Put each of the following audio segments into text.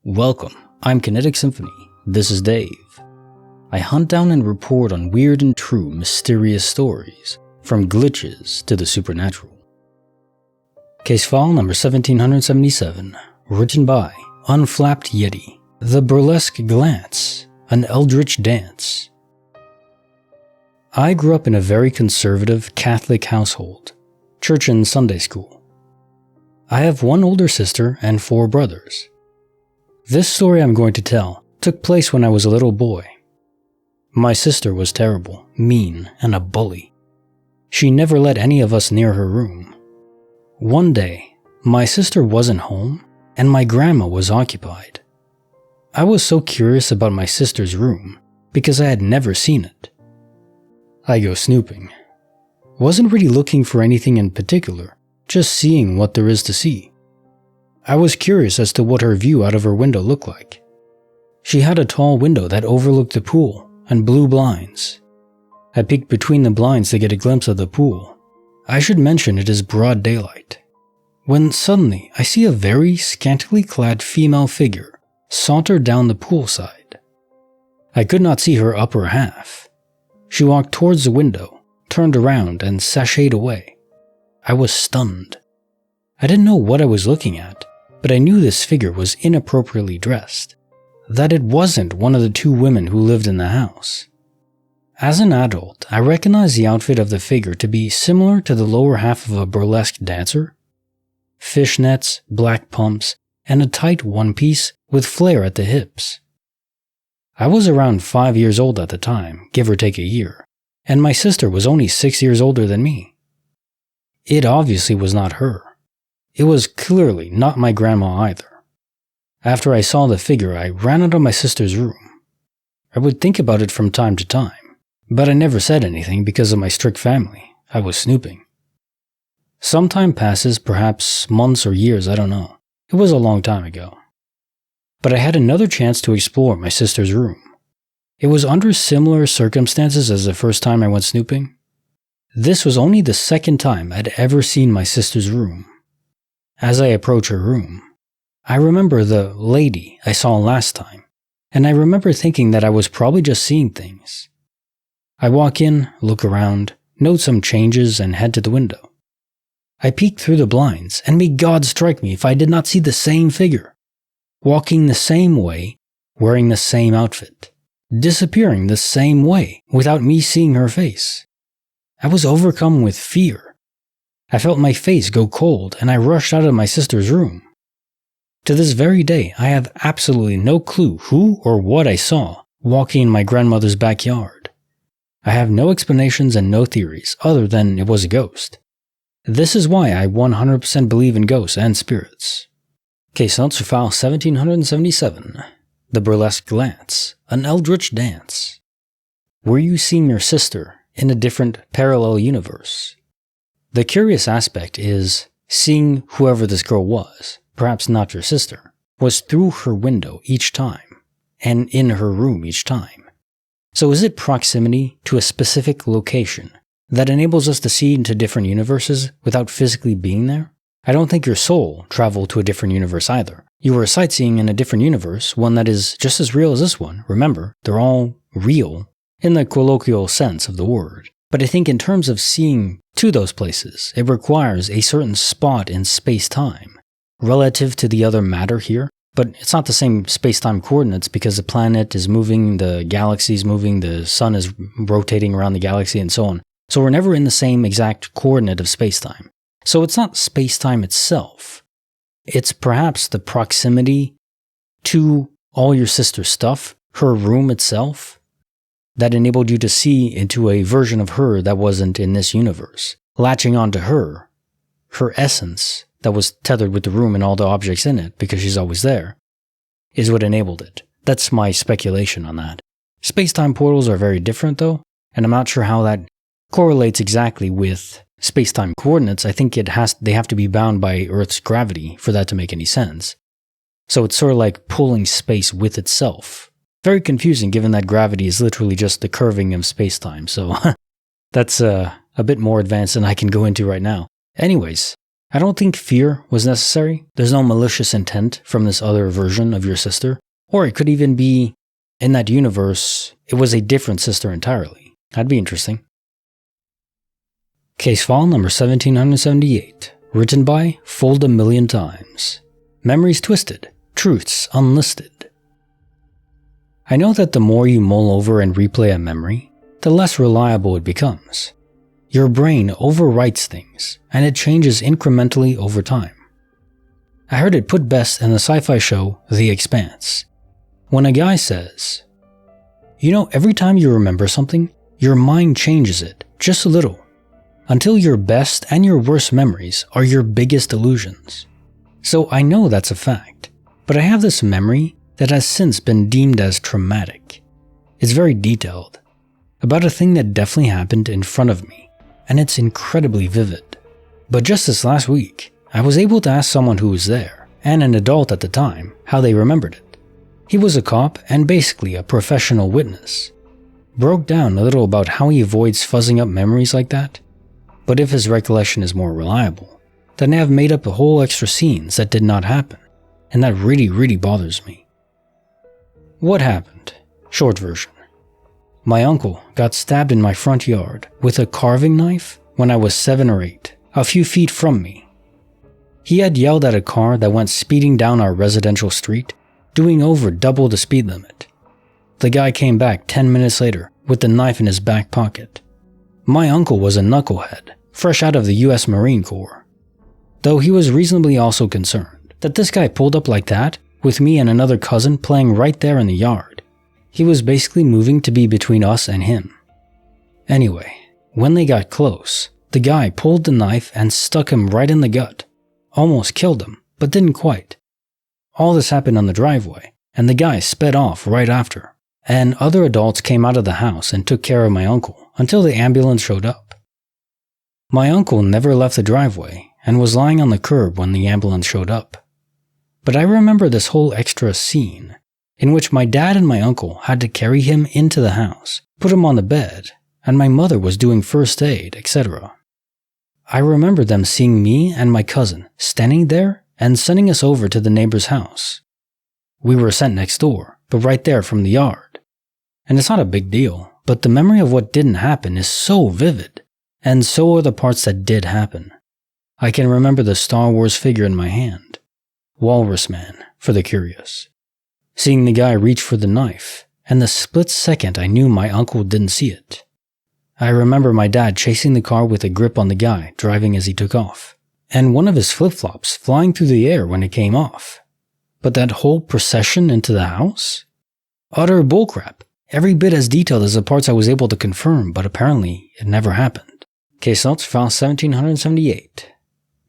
Welcome, I'm Kinetic Symphony. This is Dave. I hunt down and report on weird and true mysterious stories, from glitches to the supernatural. Case file number 1777, written by Unflappedyedi. The Burlesque Glance, an Eldritch Dance. I grew up in a very conservative Catholic household, church and Sunday school. I have one older sister and 4 brothers. This story I'm going to tell took place when I was a little boy. My sister was terrible, mean, and a bully. She never let any of us near her room. One day, my sister wasn't home, and my grandma was occupied. I was so curious about my sister's room because I had never seen it. I go snooping. Wasn't really looking for anything in particular, just seeing what there is to see. I was curious as to what her view out of her window looked like. She had a tall window that overlooked the pool and blue blinds. I peeked between the blinds to get a glimpse of the pool. I should mention it is broad daylight. When suddenly I see a very scantily clad female figure saunter down the poolside. I could not see her upper half. She walked towards the window, turned around, and sashayed away. I was stunned. I didn't know what I was looking at, but I knew this figure was inappropriately dressed, that it wasn't one of the 2 women who lived in the house. As an adult, I recognized the outfit of the figure to be similar to the lower half of a burlesque dancer. Fishnets, black pumps, and a tight one-piece with flare at the hips. I was around 5 years old at the time, give or take a year, and my sister was only 6 years older than me. It obviously was not her. It was clearly not my grandma either. After I saw the figure, I ran out of my sister's room. I would think about it from time to time, but I never said anything because of my strict family. I was snooping. Some time passes, perhaps months or years, I don't know. It was a long time ago. But I had another chance to explore my sister's room. It was under similar circumstances as the first time I went snooping. This was only the second time I'd ever seen my sister's room. As I approach her room, I remember the lady I saw last time, and I remember thinking that I was probably just seeing things. I walk in, look around, note some changes, and head to the window. I peek through the blinds, and may God strike me if I did not see the same figure, walking the same way, wearing the same outfit, disappearing the same way without me seeing her face. I was overcome with fear. I felt my face go cold, and I rushed out of my sister's room. To this very day, I have absolutely no clue who or what I saw walking in my grandmother's backyard. I have no explanations and no theories other than it was a ghost. This is why I 100% believe in ghosts and spirits. Case notes for file 1777. The Burlesque Glance, an Eldritch Dance. Were you seeing your sister in a different parallel universe? The curious aspect is, seeing whoever this girl was, perhaps not your sister, was through her window each time, and in her room each time. So is it proximity to a specific location that enables us to see into different universes without physically being there? I don't think your soul traveled to a different universe either. You were sightseeing in a different universe, one that is just as real as this one. Remember, they're all real in the colloquial sense of the word. But I think in terms of seeing to those places, it requires a certain spot in space-time, relative to the other matter here. But it's not the same space-time coordinates because the planet is moving, the galaxy is moving, the sun is rotating around the galaxy, and so on. So we're never in the same exact coordinate of space-time. So it's not space-time itself. It's perhaps the proximity to all your sister's stuff, her room itself, that enabled you to see into a version of her that wasn't in this universe. Latching onto her essence that was tethered with the room and all the objects in it, because she's always there, is what enabled it. That's my speculation on that. Space-time portals are very different though, and I'm not sure how that correlates exactly with space-time coordinates. I think they have to be bound by Earth's gravity for that to make any sense. So it's sort of like pulling space with itself. Very confusing given that gravity is literally just the curving of space-time, so that's a bit more advanced than I can go into right now. Anyways, I don't think fear was necessary. There's no malicious intent from this other version of your sister. Or it could even be, in that universe, it was a different sister entirely. That'd be interesting. Case file number 1778, written by FoldedaMillionTimes. Memories twisted, truths unlisted. I know that the more you mull over and replay a memory, the less reliable it becomes. Your brain overwrites things, and it changes incrementally over time. I heard it put best in the sci-fi show The Expanse, when a guy says, every time you remember something, your mind changes it just a little, until your best and your worst memories are your biggest illusions. So I know that's a fact, but I have this memory that has since been deemed as traumatic. It's very detailed, about a thing that definitely happened in front of me, and it's incredibly vivid. But just this last week, I was able to ask someone who was there, and an adult at the time, how they remembered it. He was a cop and basically a professional witness. Broke down a little about how he avoids fuzzing up memories like that, but if his recollection is more reliable, then they have made up a whole extra scenes that did not happen, and that really bothers me. What happened? Short version. My uncle got stabbed in my front yard with a carving knife when I was 7 or 8, a few feet from me. He had yelled at a car that went speeding down our residential street, doing over double the speed limit. The guy came back 10 minutes later with the knife in his back pocket. My uncle was a knucklehead, fresh out of the US Marine Corps. Though he was reasonably also concerned that this guy pulled up like that with me and another cousin playing right there in the yard. He was basically moving to be between us and him. Anyway, when they got close, the guy pulled the knife and stuck him right in the gut. Almost killed him, but didn't quite. All this happened on the driveway, and the guy sped off right after. And other adults came out of the house and took care of my uncle until the ambulance showed up. My uncle never left the driveway and was lying on the curb when the ambulance showed up. But I remember this whole extra scene in which my dad and my uncle had to carry him into the house, put him on the bed, and my mother was doing first aid, etc. I remember them seeing me and my cousin standing there and sending us over to the neighbor's house. We were sent next door, but right there from the yard. And it's not a big deal, but the memory of what didn't happen is so vivid, and so are the parts that did happen. I can remember the Star Wars figure in my hand, Walrus Man, for the curious. Seeing the guy reach for the knife, and the split second I knew my uncle didn't see it. I remember my dad chasing the car with a grip on the guy driving as he took off, and one of his flip-flops flying through the air when it came off. But that whole procession into the house? Utter bullcrap. Every bit as detailed as the parts I was able to confirm, but apparently it never happened. Case notes file 1778.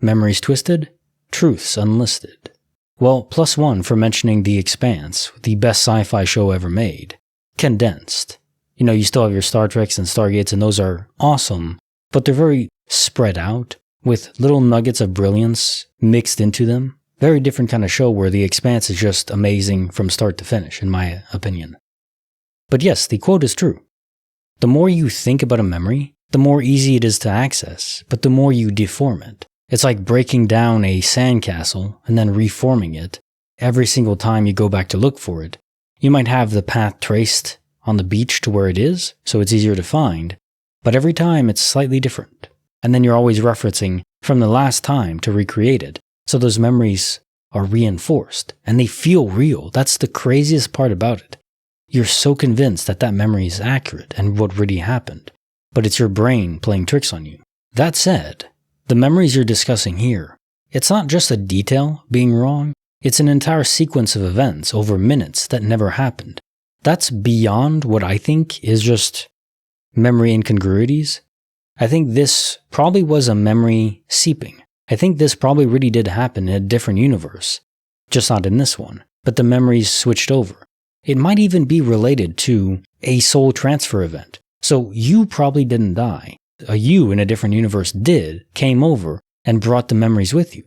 Memories twisted, truths unlisted. Well, +1 for mentioning The Expanse, the best sci-fi show ever made. Condensed. You still have your Star Treks and Stargates, and those are awesome, but they're very spread out, with little nuggets of brilliance mixed into them. Very different kind of show where The Expanse is just amazing from start to finish, in my opinion. But yes, the quote is true. The more you think about a memory, the more easy it is to access, but the more you deform it. It's like breaking down a sandcastle and then reforming it. Every single time you go back to look for it, you might have the path traced on the beach to where it is, so it's easier to find, but every time it's slightly different. And then you're always referencing from the last time to recreate it, so those memories are reinforced, and they feel real. That's the craziest part about it. You're so convinced that that memory is accurate and what really happened, but it's your brain playing tricks on you. That said, the memories you're discussing here, it's not just a detail being wrong, it's an entire sequence of events over minutes that never happened. That's beyond what I think is just memory incongruities. I think this probably was a memory seeping. I think this probably really did happen in a different universe, just not in this one, but the memories switched over. It might even be related to a soul transfer event. So you probably didn't die. A you in a different universe came over and brought the memories with you.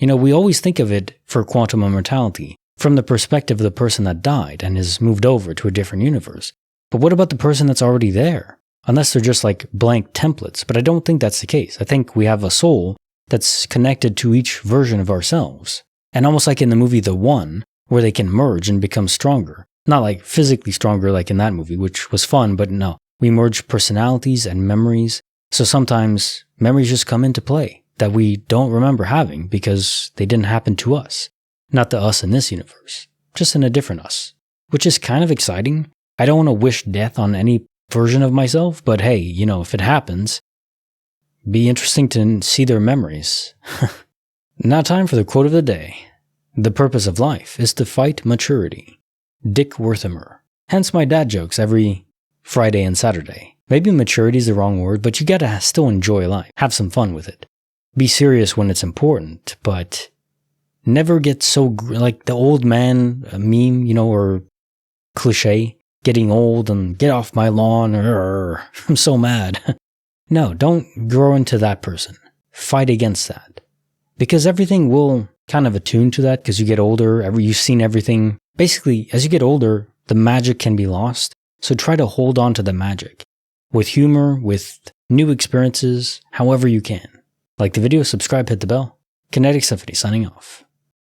We always think of it for quantum immortality from the perspective of the person that died and has moved over to a different universe. But what about the person that's already there? Unless they're just like blank templates, but I don't think that's the case. I think we have a soul that's connected to each version of ourselves. And almost like in the movie The One, where they can merge and become stronger. Not like physically stronger like in that movie, which was fun, but no. We merge personalities and memories. So sometimes memories just come into play that we don't remember having because they didn't happen to us. Not the us in this universe, just in a different us. Which is kind of exciting. I don't want to wish death on any version of myself, but hey, if it happens, be interesting to see their memories. Now time for the quote of the day. The purpose of life is to fight maturity. Dick Werthimer. Hence my dad jokes every Friday and Saturday. Maybe maturity is the wrong word, but you gotta still enjoy life. Have some fun with it. Be serious when it's important, but never get so, like the old man meme, or cliche, getting old and get off my lawn, or I'm so mad. No, don't grow into that person. Fight against that. Because everything will kind of attune to that because you get older, you've seen everything. Basically, as you get older, the magic can be lost. So try to hold on to the magic. With humor, with new experiences, however you can. Like the video, subscribe, hit the bell. Kinetic Symphony signing off.